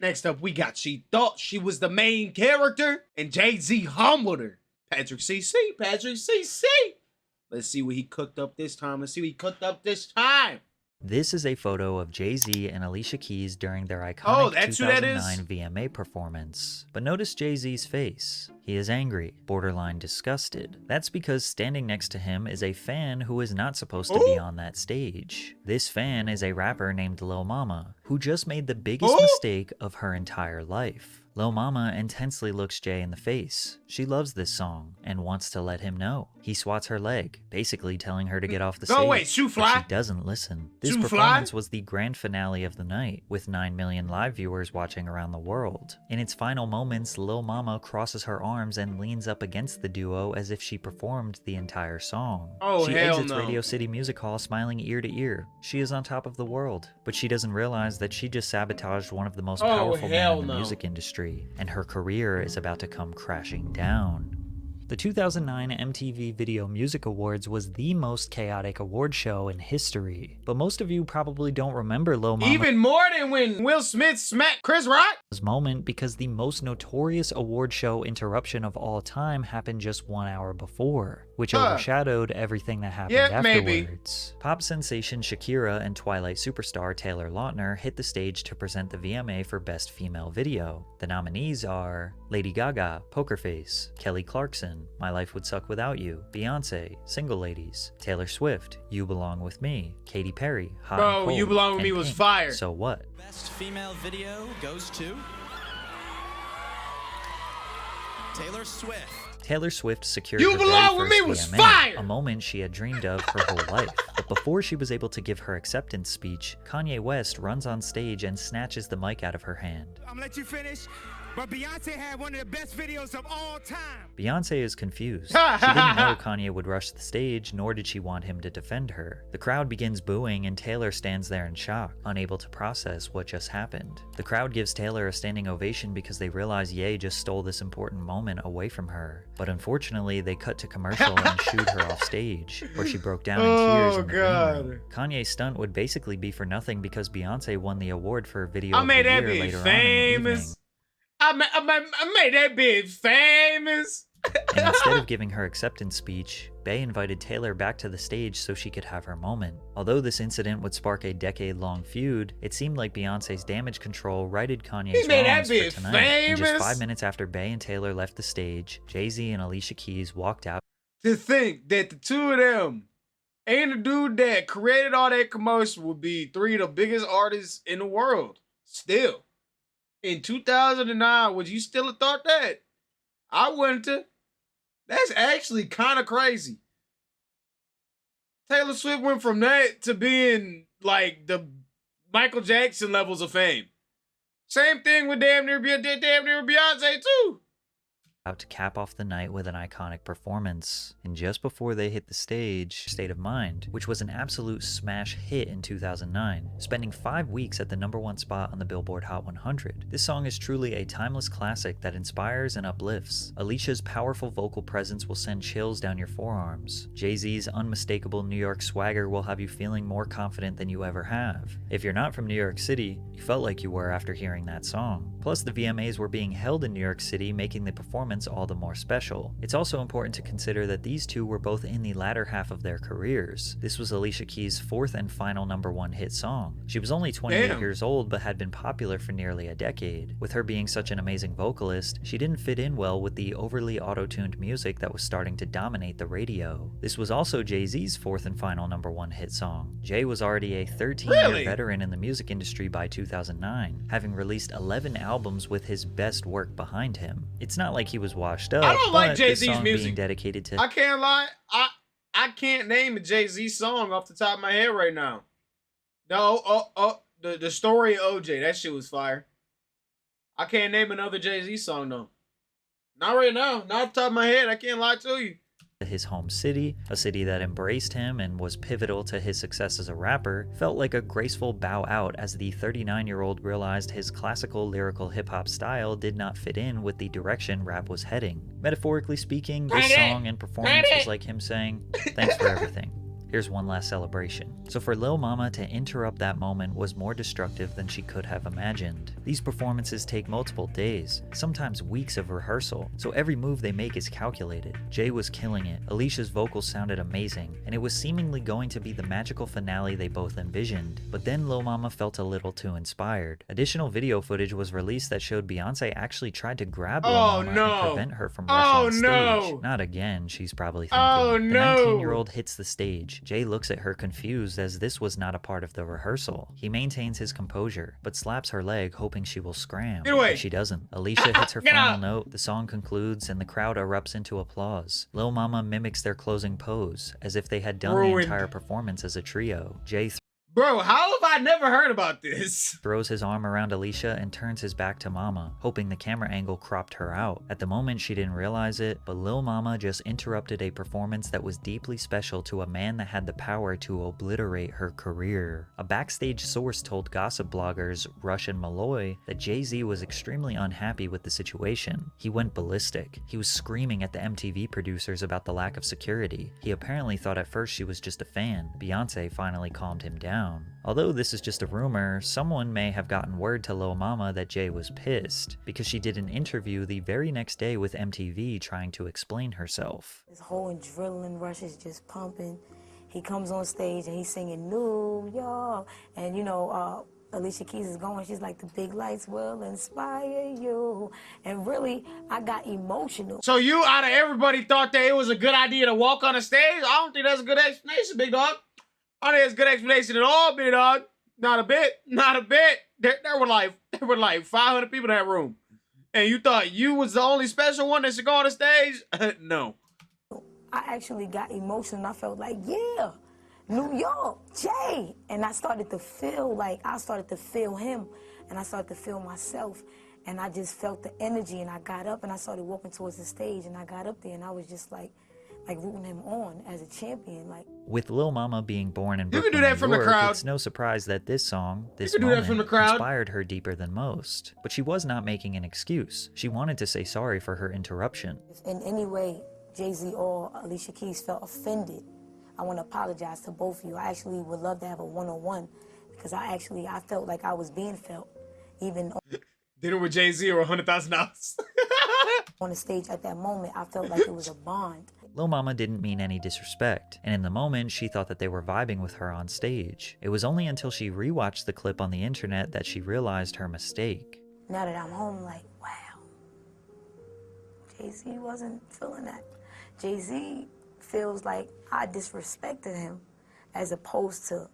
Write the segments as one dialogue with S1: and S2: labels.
S1: Next up, we got She Thought She Was the Main Character, and Jay-Z humbled her. Patrick CC. Let's see what he cooked up this time.
S2: This is a photo of Jay-Z and Alicia Keys during their iconic 2009 VMA performance. But notice Jay-Z's face. He is angry, borderline disgusted. That's because standing next to him is a fan who is not supposed to be on that stage. This fan is a rapper named Lil Mama, who just made the biggest mistake of her entire life. Lil Mama intensely looks Jay in the face. She loves this song and wants to let him know. He swats her leg, basically telling her to get off the stage.
S1: Go away, shoe fly.
S2: But she doesn't listen. This performance was the grand finale of the night, with 9 million live viewers watching around the world. In its final moments, Lil Mama crosses her arms and leans up against the duo as if she performed the entire song. She exits Radio City Music Hall smiling ear to ear. She is on top of the world, but she doesn't realize that she just sabotaged one of the most powerful men in the music industry. And her career is about to come crashing down. The 2009 MTV Video Music Awards was the most chaotic award show in history, but most of you probably don't remember Lil Mama's
S1: even more than when Will Smith smacked Chris Rock
S2: moment, because the most notorious award show interruption of all time happened just 1 hour before, which overshadowed everything that happened afterwards. Pop sensation Shakira and Twilight superstar Taylor Lautner hit the stage to present the VMA for Best Female Video. The nominees are Lady Gaga, Poker Face, Kelly Clarkson, My Life Would Suck Without You, Beyonce, Single Ladies, Taylor Swift, You Belong With Me, Katy Perry, Hot and Cold,
S1: You Belong With Me was fire.
S2: So what?
S3: Best female video goes to Taylor Swift.
S2: Taylor Swift secured
S1: You
S2: her
S1: Belong With
S2: very
S1: Me
S2: first
S1: was
S2: VMA,
S1: fire!
S2: a moment she had dreamed of her whole life. But before she was able to give her acceptance speech, Kanye West runs on stage and snatches the mic out of her hand.
S4: I'm gonna let you finish, but Beyonce had one of the best videos of all time.
S2: Beyonce is confused. She didn't know Kanye would rush the stage, nor did she want him to defend her. The crowd begins booing and Taylor stands there in shock, unable to process what just happened. The crowd gives Taylor a standing ovation because they realize Ye just stole this important moment away from her. But unfortunately, they cut to commercial and shooed her off stage, where she broke down in tears in the green room. Kanye's stunt would basically be for nothing because Beyonce won the award for Video of the Year later on in the evening.
S1: I made that bitch famous.
S2: And instead of giving her acceptance speech, Bey invited Taylor back to the stage so she could have her moment. Although this incident would spark a decade-long feud, it seemed like Beyonce's damage control righted Kanye's wrongs for tonight. And just 5 minutes after Bey and Taylor left the stage, Jay-Z and Alicia Keys walked out.
S1: To think that the two of them and the dude that created all that commotion would be three of the biggest artists in the world. Still. In 2009, would you still have thought that? I wouldn't have. That's actually kind of crazy. Taylor Swift went from that to being like the Michael Jackson levels of fame. Same thing with damn near Beyonce too.
S2: Out to cap off the night with an iconic performance. And just before they hit the stage, State of Mind, which was an absolute smash hit in 2009, spending 5 weeks at the #1 spot on the Billboard Hot 100. This song is truly a timeless classic that inspires and uplifts. Alicia's powerful vocal presence will send chills down your forearms. Jay-Z's unmistakable New York swagger will have you feeling more confident than you ever have. If you're not from New York City, you felt like you were after hearing that song. Plus, the VMAs were being held in New York City, making the performance all the more special. It's also important to consider that these two were both in the latter half of their careers. This was Alicia Keys' fourth and final #1 hit song. She was only 28 years old, but had been popular for nearly a decade. With her being such an amazing vocalist, she didn't fit in well with the overly auto-tuned music that was starting to dominate the radio. This was also Jay-Z's fourth and final #1 hit song. Jay was already a 13-year veteran in the music industry by 2009, having released 11 albums with his best work behind him. It's not like he was washed up.
S1: I don't like Jay-Z's music.
S2: Being dedicated to
S1: I can't lie. I can't name a Jay-Z song off the top of my head right now. No, the story of OJ, that shit was fire. I can't name another Jay-Z song though. Not right now. Not off the top of my head. I can't lie to you.
S2: His home city, a city that embraced him and was pivotal to his success as a rapper, felt like a graceful bow out as the 39-year-old realized his classical lyrical hip-hop style did not fit in with the direction rap was heading. Metaphorically speaking, this song and performance was like him saying, "Thanks for everything." Here's one last celebration. So for Lil Mama to interrupt that moment was more destructive than she could have imagined. These performances take multiple days, sometimes weeks of rehearsal, so every move they make is calculated. Jay was killing it, Alicia's vocals sounded amazing, and it was seemingly going to be the magical finale they both envisioned. But then Lil Mama felt a little too inspired. Additional video footage was released that showed Beyonce actually tried to grab Lil Mama and prevent her from rushing on stage. Not again, she's probably thinking. The 19-year-old hits the stage. Jay looks at her confused as this was not a part of the rehearsal. He maintains his composure, but slaps her leg hoping she will scram. But she doesn't. Alicia hits her final note, the song concludes, and the crowd erupts into applause. Lil Mama mimics their closing pose, as if they had done the entire performance as a trio. Jay
S1: Bro, how have I never heard about this?
S2: Throws his arm around Alicia and turns his back to Mama, hoping the camera angle cropped her out. At the moment, she didn't realize it, but Lil Mama just interrupted a performance that was deeply special to a man that had the power to obliterate her career. A backstage source told gossip bloggers Rush and Malloy that Jay-Z was extremely unhappy with the situation. He went ballistic. He was screaming at the MTV producers about the lack of security. He apparently thought at first she was just a fan. Beyonce finally calmed him down. Although this is just a rumor, someone may have gotten word to Lil Mama that Jay was pissed, because she did an interview the very next day with MTV trying to explain herself.
S5: His whole adrenaline rush is just pumping. He comes on stage and he's singing New York, and you know, Alicia Keys is going, she's like, the big lights will inspire you. And really, I got emotional.
S1: So you, out of everybody, thought that it was a good idea to walk on the stage? I don't think that's a good explanation, big dog. I don't think it's a good explanation at all, big dog. Not a bit. Not a bit. There were like 500 people in that room. And you thought you was the only special one that should go on the stage? No.
S5: I actually got emotional. I felt like, yeah, New York, Jay. And I started to feel him. And I started to feel myself. And I just felt the energy. And I got up and I started walking towards the stage. And I got up there and I was just like rooting him on as a champion.
S2: With Lil Mama being born in
S1: Brooklyn,
S2: New York, it's no surprise that this moment, inspired her deeper than most. But she was not making an excuse. She wanted to say sorry for her interruption.
S5: If in any way Jay-Z or Alicia Keys felt offended, I want to apologize to both of you. I actually would love to have a one-on-one, because I felt like I was being felt, even
S1: dinner with Jay-Z or $100,000
S5: on the stage at that moment. I felt like it was a bond.
S2: Lil Mama didn't mean any disrespect, and in the moment, she thought that they were vibing with her on stage. It was only until she rewatched the clip on the internet that she realized her mistake.
S5: Now that I'm home, like, wow, Jay-Z wasn't feeling that. Jay-Z feels like I disrespected him as opposed to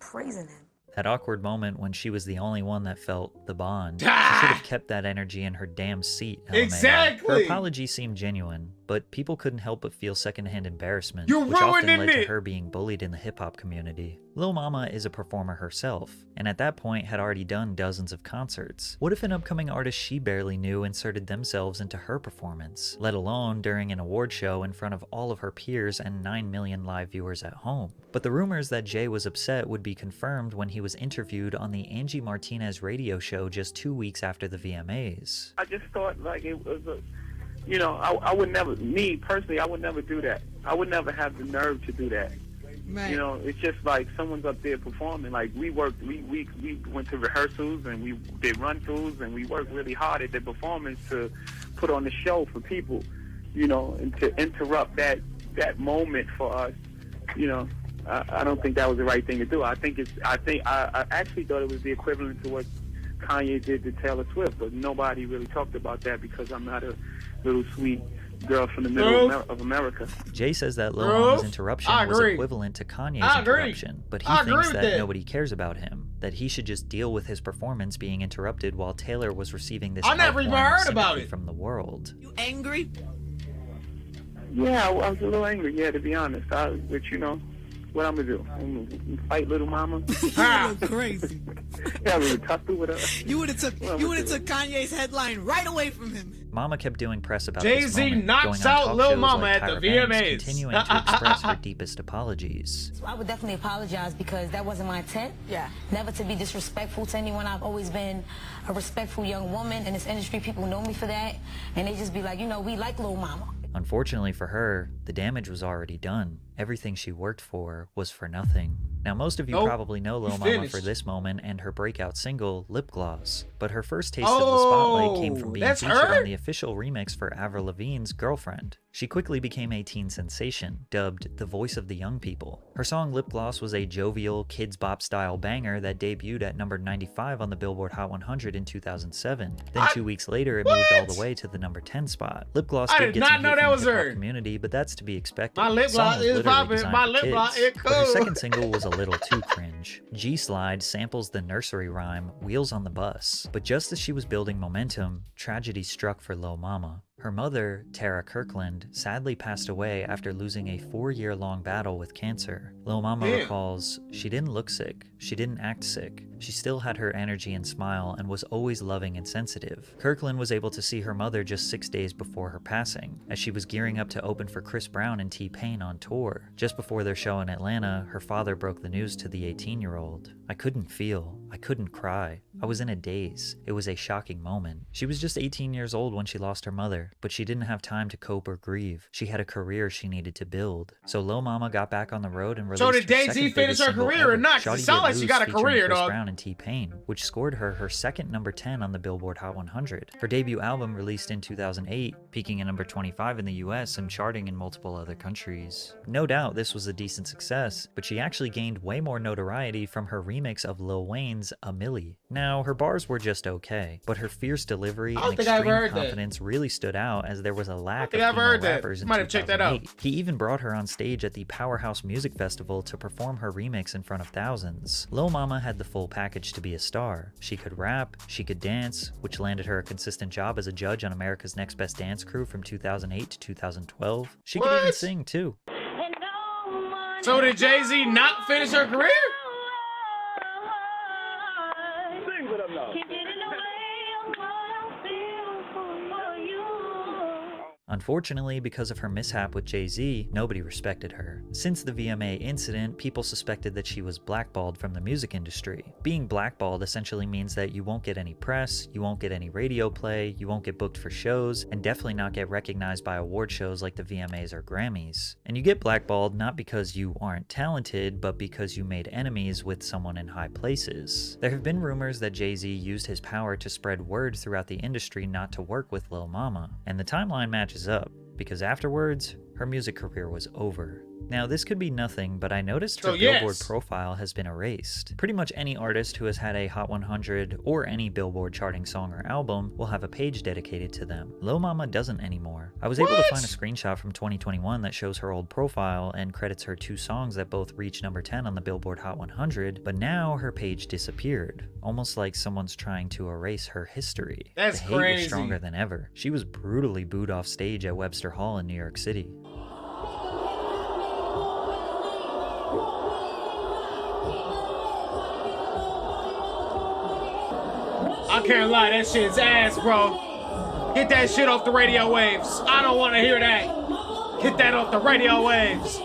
S5: praising him.
S2: That awkward moment when she was the only one that felt the bond. She should have kept that energy in her damn seat. LMAO.
S1: Exactly.
S2: Her apology seemed genuine, but people couldn't help but feel secondhand embarrassment,
S1: which
S2: often led to her being bullied in the hip-hop community. Lil Mama is a performer herself, and at that point had already done dozens of concerts. What if an upcoming artist she barely knew inserted themselves into her performance, let alone during an award show in front of all of her peers and 9 million live viewers at home? But the rumors that Jay was upset would be confirmed when he was interviewed on the Angie Martinez radio show just 2 weeks after the VMAs.
S6: I just thought like it was I would never, me personally, I would never do that. I would never have the nerve to do that. Man. You know, it's just like someone's up there performing. Like we worked, we went to rehearsals and we did run-throughs and we worked really hard at the performance to put on the show for people, you know, and to interrupt that moment for us, you know, I don't think that was the right thing to do. I actually thought it was the equivalent to what Kanye did to Taylor Swift, but nobody really talked about that because I'm not a little sweet girl from the middle of America.
S2: Jay says that Lil Mama's interruption was equivalent to Kanye's interruption, but he thinks that nobody cares about him, that he should just deal with his performance being interrupted while Taylor was receiving this sympathy from the world.
S3: You angry?
S6: Yeah, I was a little angry, yeah, to be honest. But you know, what I'm gonna do? I'm gonna fight little mama.
S3: You crazy.
S6: Yeah, I would tussle with her.
S3: You would have took Kanye's headline right away from him.
S2: Mama kept doing press about
S1: Jay-Z knocks out Lil Mama at the VMAs,
S2: continuing to express her deepest apologies.
S5: So I would definitely apologize because that wasn't my intent. Yeah. Never to be disrespectful to anyone. I've always been a respectful young woman in this industry. People know me for that, and they just be like, you know, we like Lil Mama.
S2: Unfortunately for her, the damage was already done. Everything she worked for was for nothing. Now, most of you probably know Lil Mama for this moment and her breakout single, Lip Gloss. But her first taste of the spotlight came from being featured on the official remix for Avril Lavigne's Girlfriend. She quickly became a teen sensation, dubbed the voice of the young people. Her song Lip Gloss was a jovial, kids bop style banger that debuted at number 95 on the Billboard Hot 100 in 2007. Then 2 weeks later, it moved all the way to the number 10 spot. Lip Gloss did get some heat from the hip-hop community, but that's to be expected.
S1: My lip gloss is popping. My lip gloss is cool.
S2: But her second single was a little too cringe. G-Slide samples the nursery rhyme Wheels on the Bus. But just as she was building momentum, tragedy struck for Lil Mama. Her mother, Tara Kirkland, sadly passed away after losing a 4-year-long battle with cancer. Lil Mama recalls, "She didn't look sick. She didn't act sick. She still had her energy and smile and was always loving and sensitive." Kirkland was able to see her mother just 6 days before her passing, as she was gearing up to open for Chris Brown and T-Pain on tour. Just before their show in Atlanta, her father broke the news to the 18-year-old. "I couldn't feel. I couldn't cry. I was in a daze. It was a shocking moment." She was just 18 years old when she lost her mother, but she didn't have time to cope or grieve. She had a career she needed to build. So Lil Mama got back on the road and released
S1: her second biggest single ever. So did Jay-Z finish her career or not? It sounds like she got a career, dog. Brown
S2: and T-Pain, which scored her second number 10 on the Billboard Hot 100. Her debut album released in 2008, peaking at number 25 in the US and charting in multiple other countries. No doubt this was a decent success, but she actually gained way more notoriety from her remix of Lil Wayne's A Milli. Now, her bars were just okay, but her fierce delivery and extreme confidence really stood out as there was a lack of female rappers in 2008. He even brought her on stage at the Powerhouse Music Festival to perform her remix in front of thousands. Lil Mama had the full package to be a star. She could rap, she could dance, which landed her a consistent job as a judge on America's Next Best Dance Crew from 2008 to 2012. She could even sing too.
S1: So did Jay-Z not finish her career?
S2: Unfortunately, because of her mishap with Jay-Z, nobody respected her. Since the VMA incident, people suspected that she was blackballed from the music industry. Being blackballed essentially means that you won't get any press, you won't get any radio play, you won't get booked for shows, and definitely not get recognized by award shows like the VMAs or Grammys. And you get blackballed not because you aren't talented, but because you made enemies with someone in high places. There have been rumors that Jay-Z used his power to spread word throughout the industry not to work with Lil Mama, and the timeline matches up, because afterwards, her music career was over. Now, this could be nothing, but I noticed her Billboard profile has been erased. Pretty much any artist who has had a Hot 100 or any Billboard charting song or album will have a page dedicated to them. Lil Mama doesn't anymore. I was able to find a screenshot from 2021 that shows her old profile and credits her 2 songs that both reached number 10 on the Billboard Hot 100, but now her page disappeared, almost like someone's trying to erase her history.
S1: That's
S2: the hate was stronger than ever. She was brutally booed off stage at Webster Hall in New York City.
S1: I can't lie, that shit's ass, bro. Get that shit off the radio waves. I don't want to hear that. Get that off the radio waves.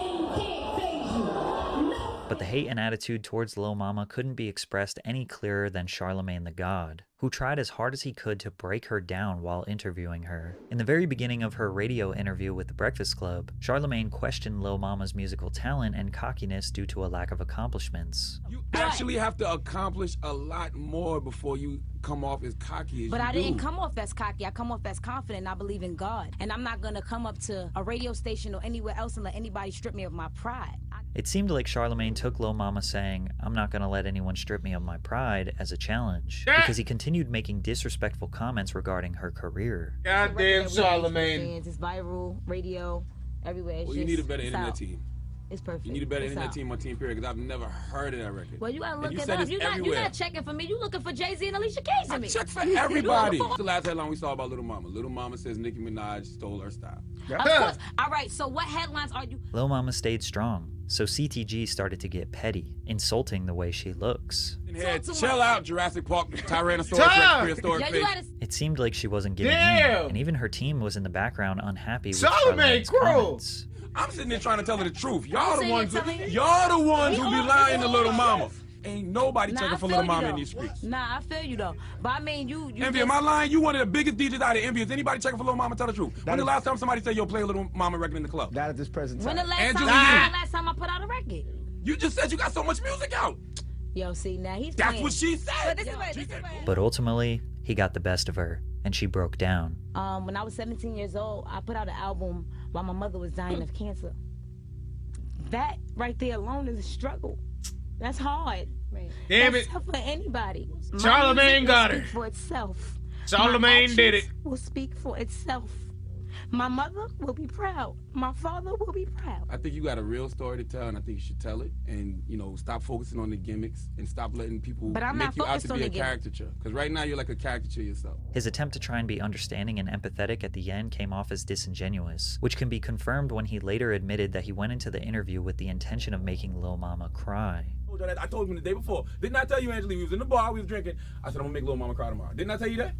S2: But the hate and attitude towards Lil Mama couldn't be expressed any clearer than Charlemagne the God, who tried as hard as he could to break her down while interviewing her. In the very beginning of her radio interview with The Breakfast Club, Charlemagne questioned Lil Mama's musical talent and cockiness due to a lack of accomplishments.
S7: You actually have to accomplish a lot more before you come off as cocky as
S5: But
S7: you
S5: I
S7: do.
S5: didn't come off as cocky. I come off as confident. I believe in God. And I'm not going to come up to a radio station or anywhere else and let anybody strip me of my pride.
S2: It seemed like Charlemagne took Lil Mama saying, "I'm not gonna let anyone strip me of my pride," as a challenge, because he continued making disrespectful comments regarding her career.
S1: Goddamn Charlemagne.
S5: It's viral, radio, everywhere.
S7: Well, you need a better internet team.
S5: It's perfect.
S7: You need a better internet team on Team Period, because I've never heard of that record.
S5: Well, you gotta look
S7: it
S5: up.
S7: You're
S5: not checking for me. You looking for Jay-Z and Alicia Keys to me.
S7: I check for everybody. The last headline we saw about Little Mama. Little Mama says Nicki Minaj stole her style.
S5: Of course. All right, so what headlines are you?
S2: Lil Mama stayed strong, so CTG started to get petty, insulting the way she looks.
S7: Chill out, Jurassic Park, Tyrannosaurus Rex, prehistoric face.
S2: It seemed like she wasn't giving in, and even her team was in the background unhappy with Charlemagne's comments.
S7: I'm sitting there trying to tell her the truth. Y'all the ones who be lying to Little Mama. Ain't nobody checking for Little Mama in these streets.
S8: Nah, I feel you though. But I mean, you
S7: Envy, am I lying? You one of the biggest DJs out of Envy. Is anybody checking for Little Mama? Tell the truth. When the last time somebody said, yo, play a Little Mama record in the club?
S9: Not at this present time.
S8: When the last
S7: Angela,
S8: time I put out a record?
S7: You just said you got so much music out.
S8: Yo, see, now he's
S7: That's
S8: playing.
S7: what she said.
S2: But ultimately, he got the best of her, and she broke down.
S8: When I was 17 years old, I put out an album while my mother was dying of cancer. That right there alone is a struggle. That's hard.
S1: Damn
S8: That's
S1: it.
S8: tough for anybody.
S1: Charlemagne got her.
S8: Speak for itself.
S1: Charlemagne
S8: My
S1: did it.
S8: actions will speak for itself. My mother will be proud. My father will be proud.
S7: I think you got a real story to tell, and I think you should tell it. And, you know, stop focusing on the gimmicks and stop letting people
S8: But I'm
S7: make
S8: not
S7: you out
S8: focused
S7: to
S8: on
S7: be a
S8: the gimmick.
S7: caricature. Because right now you're like a caricature yourself.
S2: His attempt to try and be understanding and empathetic at the end came off as disingenuous, which can be confirmed when he later admitted that he went into the interview with the intention of making Lil Mama cry.
S7: I told him the day before. Didn't I tell you, Angela? We was in the bar, we was drinking. I said, I'm gonna make Lil Mama cry tomorrow. Didn't I tell you that?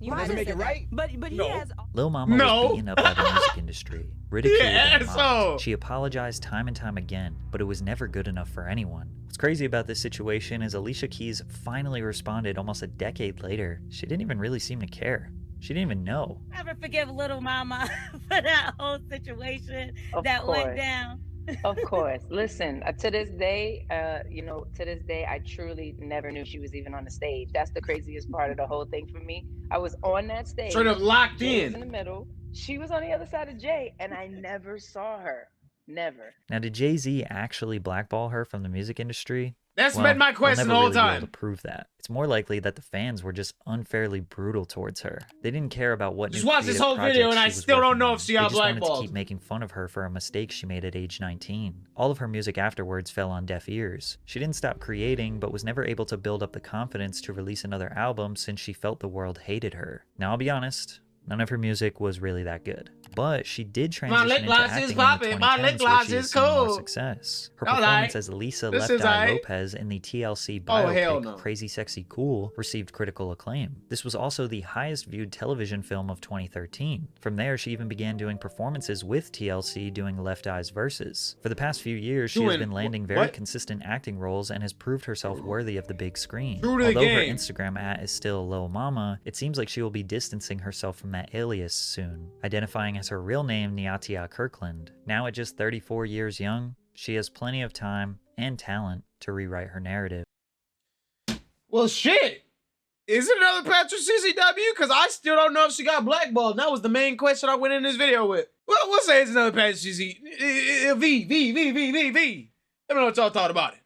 S3: Doesn't make it right.
S8: But he
S7: No.
S8: has.
S2: Lil Mama was beaten up by the music industry, ridiculed and mocked.
S1: asshole.
S2: She apologized time and time again, but it was never good enough for anyone. What's crazy about this situation is Alicia Keys finally responded almost a decade later. She didn't even really seem to care. She didn't even know.
S10: Never forgive Little Mama for that whole situation that went down.
S11: Of course. Listen, to this day, I truly never knew she was even on the stage. That's the craziest part of the whole thing for me. I was on that stage.
S1: Straight up locked
S11: Jay was
S1: in.
S11: in the middle. She was on the other side of Jay, and I never saw her. Never.
S2: Now, did Jay-Z actually blackball her from the music industry?
S1: That's been my question the whole
S2: we'll never really be
S1: time.
S2: able to prove that. It's more likely that the fans were just unfairly brutal towards her. They didn't care about what
S1: Just
S2: new
S1: watch this
S2: creative
S1: whole video
S2: projects
S1: and I
S2: she was
S1: still don't
S2: working
S1: know
S2: on.
S1: if she
S2: They
S1: got
S2: just wanted to
S1: blackballed.
S2: keep making fun of her for a mistake she made at age 19. All of her music afterwards fell on deaf ears. She didn't stop creating, but was never able to build up the confidence to release another album since she felt the world hated her. Now, I'll be honest, none of her music was really that good. But she did transition
S1: lip
S2: into
S1: gloss
S2: acting
S1: is
S2: in the
S1: poppin'. My
S2: 2010s
S1: lip
S2: where
S1: gloss
S2: she has
S1: is
S2: seen more
S1: cool.
S2: success. Her
S1: Alright.
S2: performance as Lisa
S1: This
S2: Left
S1: is
S2: Eye
S1: aight.
S2: Lopez in the TLC
S1: Oh, hell
S2: biopic
S1: no.
S2: Crazy Sexy Cool received critical acclaim. This was also the highest viewed television film of 2013. From there, she even began doing performances with TLC doing Left Eye's verses. For the past few years, she has
S1: Doing
S2: been landing
S1: wh-
S2: very
S1: what?
S2: consistent acting roles and has proved herself worthy of the big screen.
S1: True to the
S2: Although her
S1: game.
S2: Instagram @ is still Lil Mama, it seems like she will be distancing herself from that alias soon, identifying as her real name Niatia Kirkland. Now at just 34 years young, she has plenty of time and talent to rewrite her narrative.
S1: Well, shit. Is it another Patrick CCW? Because I still don't know if she got blackballed. And that was the main question I went in this video with. Well, we'll say it's another Patrick CC. V. Let me know what y'all thought about it.